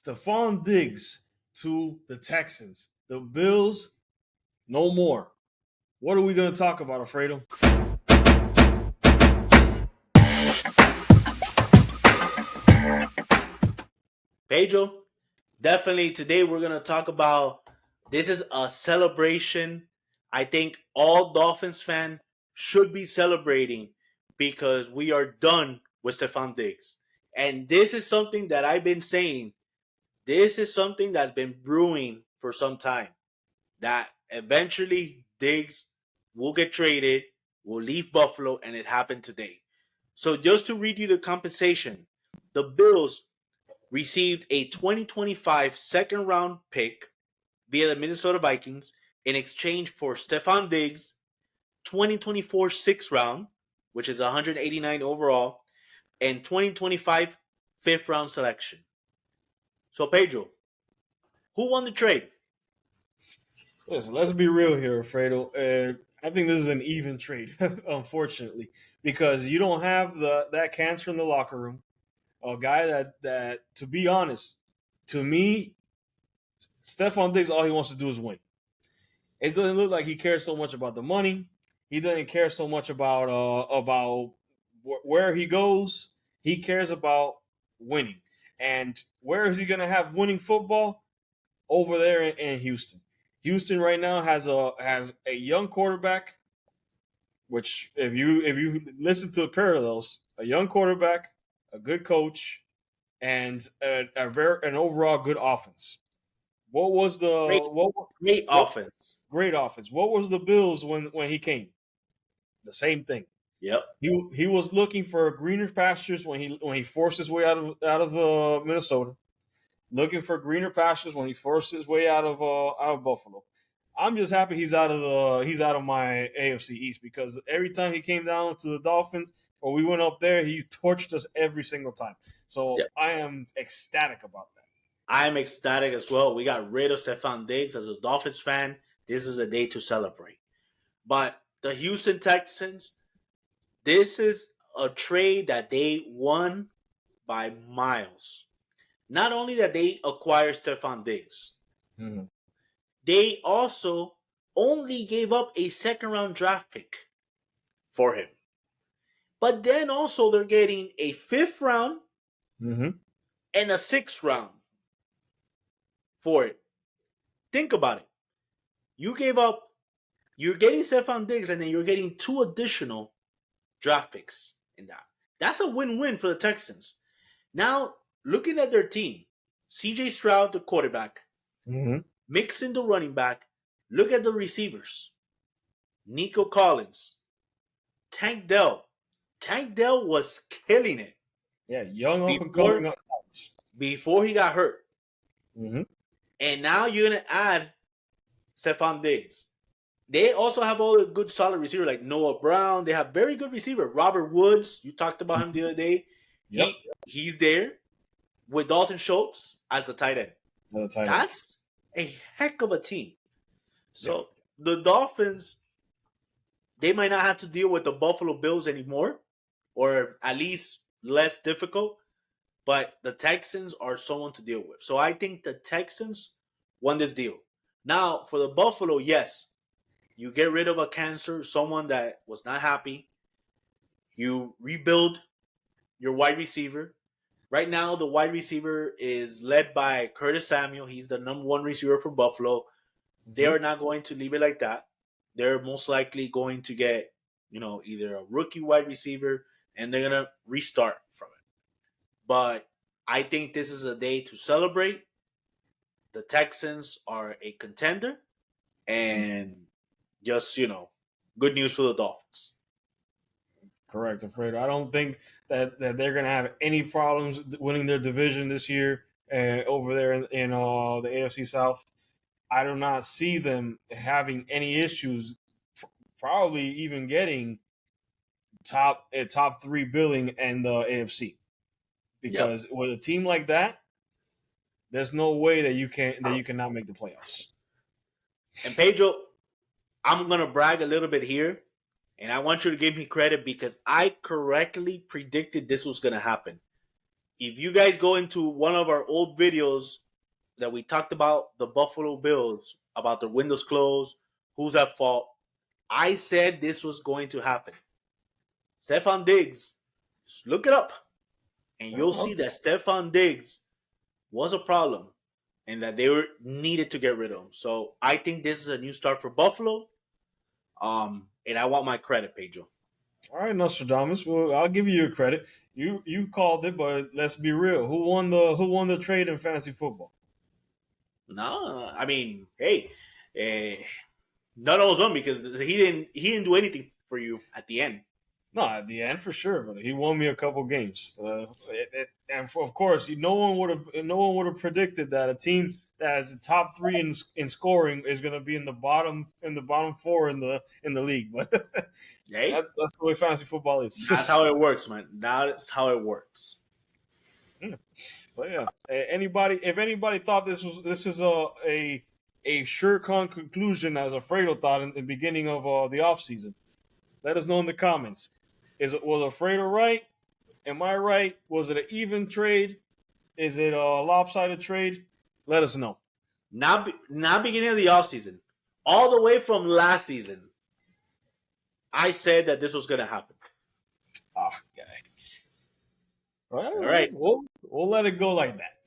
Stephon Diggs to the Texans. The Bills, no more. What are we going to talk about, Alfredo? Pedro, definitely today we're going to talk about this is a celebration. I think all Dolphins fans should be celebrating because we are done with Stephon Diggs. And this is something that I've been saying. This is something that's been brewing for some time. That eventually Diggs will get traded, will leave Buffalo, and it happened today. So just to read you the compensation, the Bills received a 2025 second round pick via the Minnesota Vikings in exchange for Stephon Diggs, 2024 sixth round, which is 189 overall, and 2025 fifth round selection. So, Pedro, who won the trade? Listen, let's be real here, Alfredo. I think this is an even trade, unfortunately, because you don't have that cancer in the locker room. A guy that, to be honest, to me, Stephon Diggs, all he wants to do is win. It doesn't look like he cares so much about the money. He doesn't care so much about where he goes. He cares about winning. And where is he going to have winning football? Over there in Houston. Houston right now has a young quarterback, which if you listen to the parallels, a young quarterback, a good coach, and an overall good offense. What was the Great, great what offense. great offense? What was the Bills when he came? The same thing. Yep. He was looking for greener pastures when he forced his way out of Minnesota. Looking for greener pastures when he forced his way out of Buffalo. I'm just happy he's out of my AFC East because every time he came down to the Dolphins or we went up there, he torched us every single time. So Yep. I am ecstatic about that. I'm ecstatic as well. We got rid of Stephon Diggs. As a Dolphins fan, this is a day to celebrate. But the Houston Texans, this is a trade that they won by miles. Not only that they acquired Stephon Diggs, Mm-hmm. they also only gave up a second round draft pick for him. But then also they're getting a fifth round Mm-hmm. and a sixth round for it. Think about it. You gave up, you're getting Stephon Diggs, and then you're getting two additional draft picks in that. That's a win-win for the Texans. Now, looking at their team, CJ Stroud, the quarterback, Mm-hmm. Mixon, the running back, look at the receivers. Nico Collins, Tank Dell. Tank Dell was killing it Yeah, young up and before coming up. before he got hurt. Mm-hmm. And now you're gonna add Stephon Diggs. They also have all the good solid receivers like Noah Brown. They have very good receiver. Robert Woods, you talked about him the other day. Yep, He's there with Dalton Schultz as the tight end. that's tight end. That's a heck of a team. Yep. So the Dolphins, they might not have to deal with the Buffalo Bills anymore, or at least less difficult. But the Texans are someone to deal with. So I think the Texans won this deal. Now for the Buffalo, yes, you get rid of a cancer, someone that was not happy. You rebuild your wide receiver. Right now, the wide receiver is led by Curtis Samuel. He's the number one receiver for Buffalo. They Mm-hmm. are not going to leave it like that. They're most likely going to get, either a rookie wide receiver and they're going to restart from it. But I think this is a day to celebrate. The Texans are a contender and just, good news for the Dolphins. Correct, Alfredo. I don't think that they're going to have any problems winning their division this year over there in the AFC South. I do not see them having any issues, probably even getting top three billing in the AFC. Yep. Because with a team like that, there's no way that you cannot make the playoffs. And Pedro, I'm going to brag a little bit here. And I want you to give me credit because I correctly predicted this was going to happen. if you guys go into one of our old videos that we talked about the Buffalo Bills, about the windows closed, who's at fault, I said this was going to happen. Stephon Diggs, just look it up, and you'll Oh, see okay. that Stephon Diggs was a problem and that they were needed to get rid of him. So I think this is a new start for Buffalo. And I want my credit, Pedro. All right, Nostradamus. Well, I'll give you your credit. You called it, but let's be real. Who won the trade in fantasy football? No, I mean, hey, eh, none of us won because he didn't do anything for you at the end. No, at the end for sure, but he won me a couple games. And of course, no one would have predicted that a team that is the top three in scoring is going to be in the bottom four in the league. But Hey, that's the way fantasy football that's is. how it works, man. That's how it works. But yeah, if anybody thought this is a sure conclusion, as Alfredo thought in the beginning of the offseason, let us know in the comments. Was Alfredo right? Am I right? Was it an even trade? Is it a lopsided trade? Let us know. Not beginning of the offseason, all the way from last season. I said that this was going to happen. Ah, guy. All All right, right. we'll let it go like that.